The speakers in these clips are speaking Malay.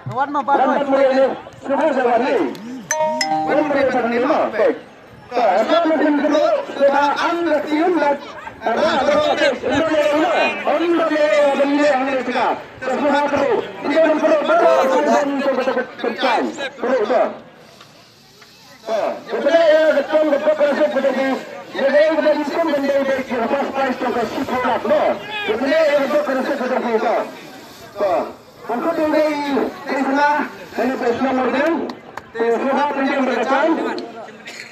Kawan mah baru. Semua zaman ni. Mereka tak terima. Asal mungkin kalau sudah anda siun dan ada orang beli yang ini juga. Semua perlu. Dia perlu untuk bertekan. Perlu tak? Sebenarnya betul kerja seperti jadi kita diskon dan dari first price untuk sekolah no. Sebenarnya betul kerja seperti itu. Angkut dari sana ini presiden modern. Semua pendiam berkecan.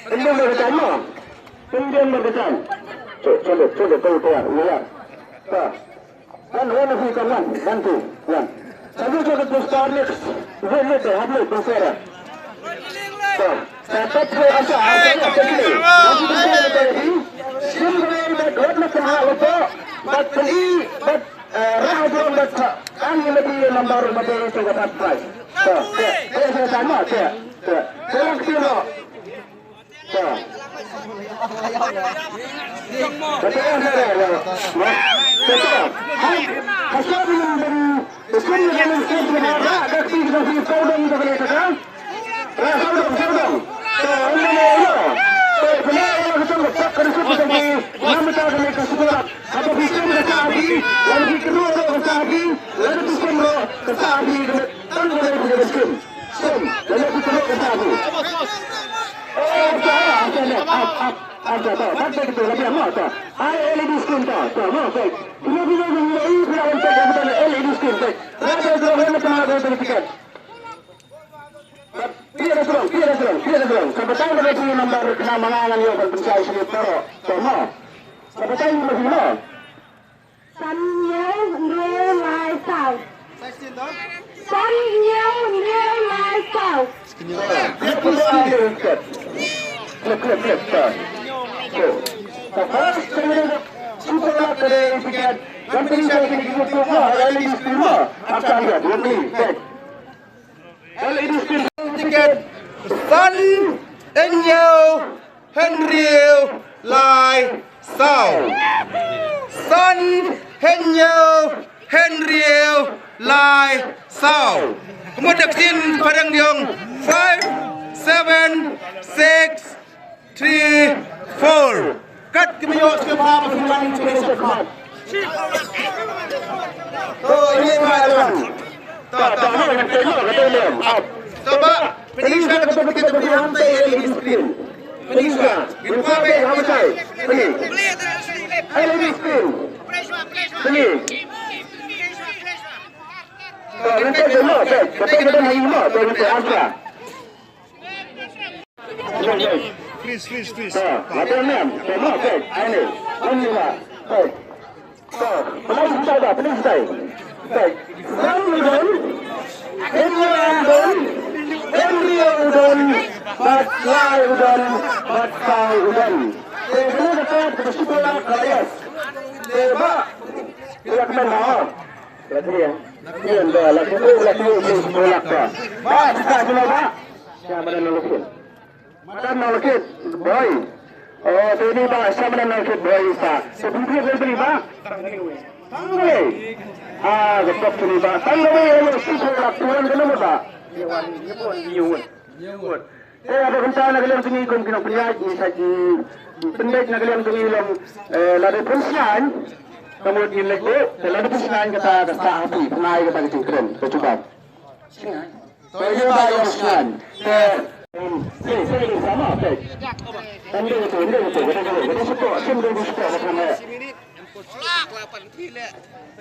Pendiam berkecan no. Pendiam berkecan. Coba kau keluar. Ya. Kan one of you come one two one. Satu cukup besar ni. Boleh tu, habis besar. Dapat berasa ada kecil. Masih ada tadi. Simpan berdoa nak mahal itu. But beli, but rahadron but kami lebih nombor itu dapat price. Saya sama saya. Tolong kilo. Betul saya. Betul. Hasil yang sesuai dengan sebenarnya ada tiga kau dan begitu kan? Saudara. Anda mahu? Benar yang kita letak kerja seperti nama kita mereka sekolah. Apa bisa mereka lagi? Lagi kedua mereka lagi. Lagi tiga mereka lagi. Tanda dari pekerjaan. Lalu kita mereka lagi. Ada tak? Tak begitu. Lagi apa tak? LED screen tak? Tak mau tak? Ini ini berapa untuk LED screen tak? Ada berapa macam ada sertifikat? Tidak serang. Sebetul betul nombor kenamangan yang berpencai sini tero. Semua. Sebetul betul mana? Sanyau real lifestyle. Sanyau real lifestyle. Klip. Super keren tiket. Nanti saya ini kita LED semua. Akan lihat nanti. LED tiket. Sun Enyau Henriel Lai Sao. Sun Enyau Henriel Lai Sao. Kemudian vaksin Padang Diong 5, 7, 6, 3, 4. Kat kemiyok siapa berfirman spesial kat. Oh ini macam. Tak nak tengok kata dia. Sebab penisah kita berhantai LED screen. Penisah. Info apa yang saya? Beli. LED screen. Beli. Nanti dulu, kita main dulu, kita angka. Please. Ada enam, semua, ini, inilah. Pelan saja, pelan saja. Udon, udon, batai udon. Sebelum dapat bersekolah kelas. Sebab tidak kenal. Lagi ya. Yan dah, lagi sekolah dah. Pak, kita cuma pak. Siapa yang nolakkan? Madam nolakkan, boy. Oh, ini pak, siapa yang nolakkan boy pak? Sebelum beli pak. Tanggal. Betul sini pak. Tanggal ini sekolah tuan kenapa pak? Nyewut. Ada rencana nak kalian sini ikut kena penyaji saji. Pendek nak kalian sini dalam lada persian. Kemudian lagi, lalu persian kata sahabi, penai kata kecil keren, coba. Saya bayar persian. Saya sama, tak. Anda betul. Kita support, semua support macam mana? Lak 8 nabi le.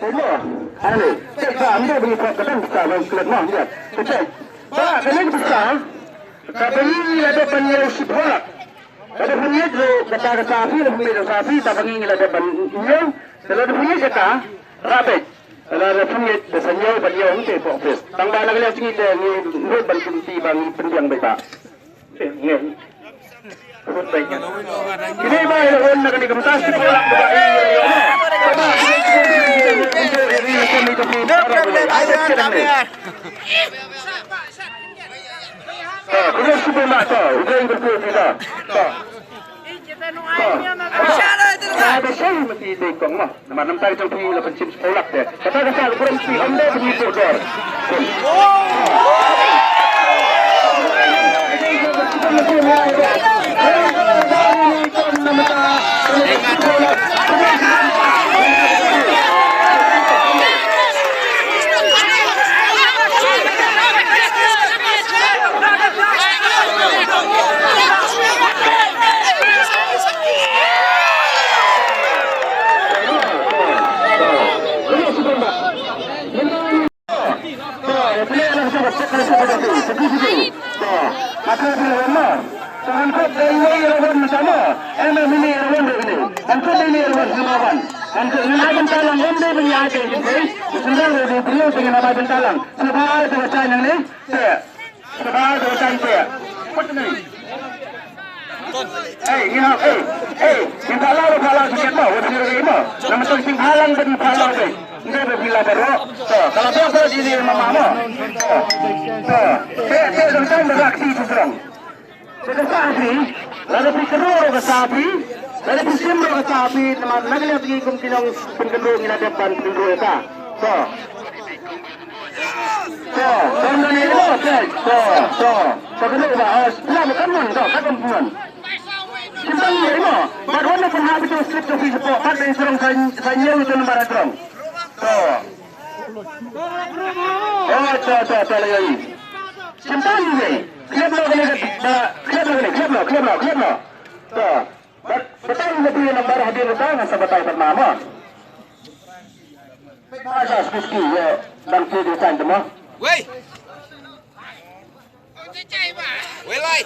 Semua. Anu, kita anda beri kata besar dan kelet mah dia. Kita. Pak, kena besar. Tapi ini ada penyelusup sekolah. Ada penyelusup kata sapi, lebih sapi, tak panggil ada penyelusup. Kalau ada penyelusup kata, rapat. Kalau ada penyelusup, bersenyum, berliung, tu fokus. Tambah lagi lagi kita ni, ni bantu bang pendiam baik tak. Ni. Baiknya. Ini baik orang nak di kementas sekolah. Kemudian super mak tu, udah yang berkuat kita. Kata besar mesti dekong mah. Nama nampak macam tu lah pencim sekolah deh. Kata besar kurang mesti anda beri bodor. Maka bila mana, angkut dari lawan sama, ini lawan ini, angkut ini lawan lawan, angkut ini bentalang, ini penyaji, sebenarnya dia perlu dengan apa bentalang, sebab dosa yang ni, sebab dosa yang dia, apa ni? Minta lalu kalau sikit mah, wajib lima, nama tu sing halang dan halang tu. Ini berbila baru. Kalau dia boleh diri mama mah. Saya tentang beraksi sekarang. Beraksi, lalu pikirul beraksi, lalu pisimul beraksi. Nama nagli pergi kumpulan penggendung ini ada depan penggendung itu. Tanda ni lo, Sebenarnya bahas, lah bukan mana, kan kumpulan. Kita ni mah, baru pun habis tu slip tu support, kan dari serang saya itu nombor serang. Lagi. Simpan ni. Klub lo. Betul lebih nombor hadir betul masa betul bernama. Masa skuski ya dan kiri san semua. Wei. Wei lai.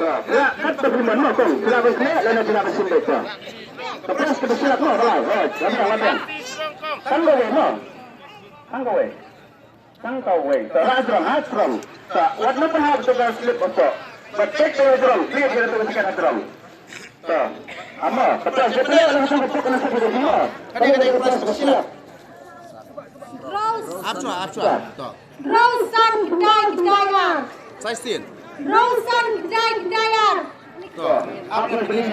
Ya, kan terima no kong, sila berkaya, lalu sila bersimbol tu. Terus kita sila no, balai, lampiang. Tanggawe no, tanggawe. Rajrong. What not have to go slip also, but take the rajrong, please get to the second rajrong. Ama, terus kita langsung masuk ke nasi kita semua. Kita terus sila. Absua. Rosan Gdayar. 16. Rosan Gdayar. Apa beli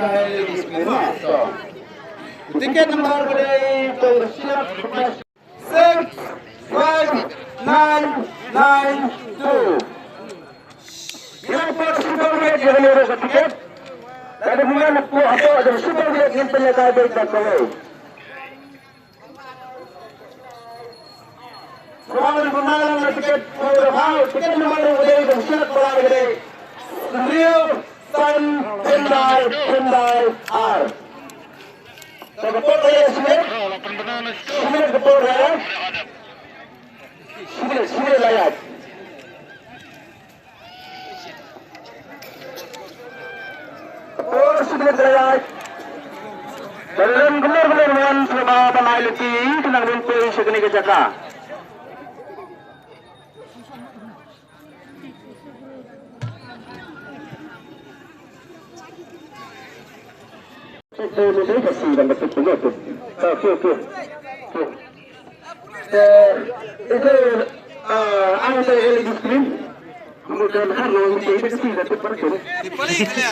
tiket nomor dari siap 6 5 9 2. Yang super rate yang lurus tiket. Dari bulan aku atau ada super rate yang penyedia baik dan kau. Kalau pemalang tiket berhal tiket nomor dari siap berapa gede? Rio Sun Hyundai R. Betul ya sini? Sini betul ya? Sini layak. Betul sini layak. Dalam benar-benar selama pemain lagi senang mimpi segini kejaga. Saya boleh kasih dan betul betul. Okey. Itu ada LED screen. Kemudian harus kita kasih dan betul betul. Dibalik ya.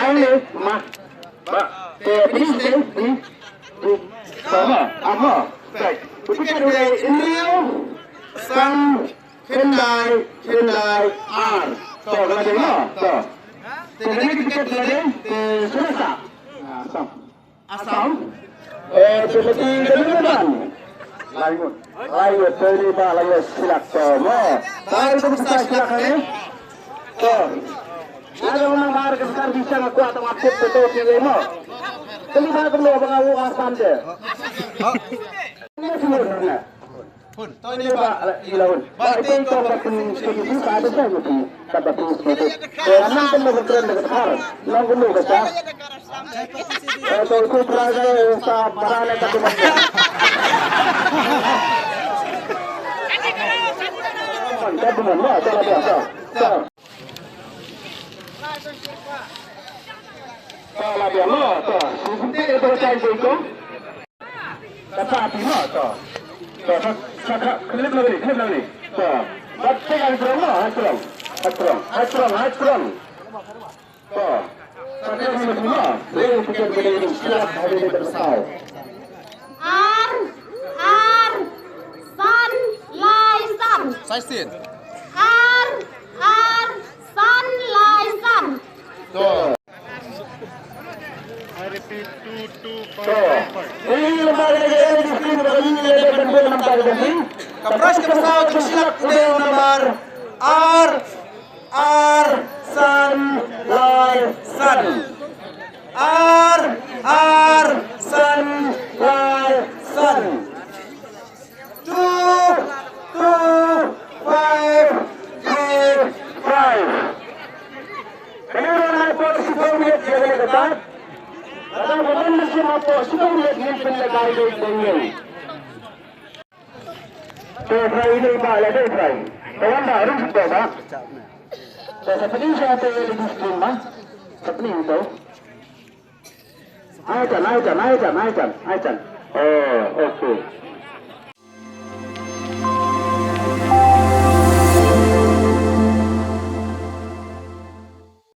Ini mah. Ini. Apa? Baik. Kita ada ini. Sang Hyundai R. Lagi mana? Ini tiket lagi. Selasa. Asam. Seperti kemudian. Layu terima layu silap semua. Tahu itu bisa silakan ni. Ada orang mahar besar bisa ngaku atau aktif betul pilih mo. Kelima perlu pengawu asam je. Ini sebenarnya. Tahu ini Pak. Ilaun. Itu pakai segi ada saja tu. Kata tu seperti. Enam pun berkeren dekat har. Enam pun besar. Itu peraja sah barang yang tak macam. Kita pun mana? Cara biasa. Cara biasa. Seperti itu saya itu. Kata apa tu? Kelip lagi. Baca yang terang. Sakit semua. Lepas kita berdiri siap hari ini bersau. Sun Laisan. 16. Sun Laisan. Ini lembaga negara di sini bagi lebar dan bola nampak di Kapras ke pesawat bersilap udeo nomor R Sun Laisan. Sun Laisan. 2 5 8 5. Kemudian ada supermarket yang dekat. Ada beberapa macam apa supermarket yang penjaga dengan. Try ini balik try. Kawan baru coba. Seperti saya tu di screen mah. Seperti itu. Aitan. Oh, okey.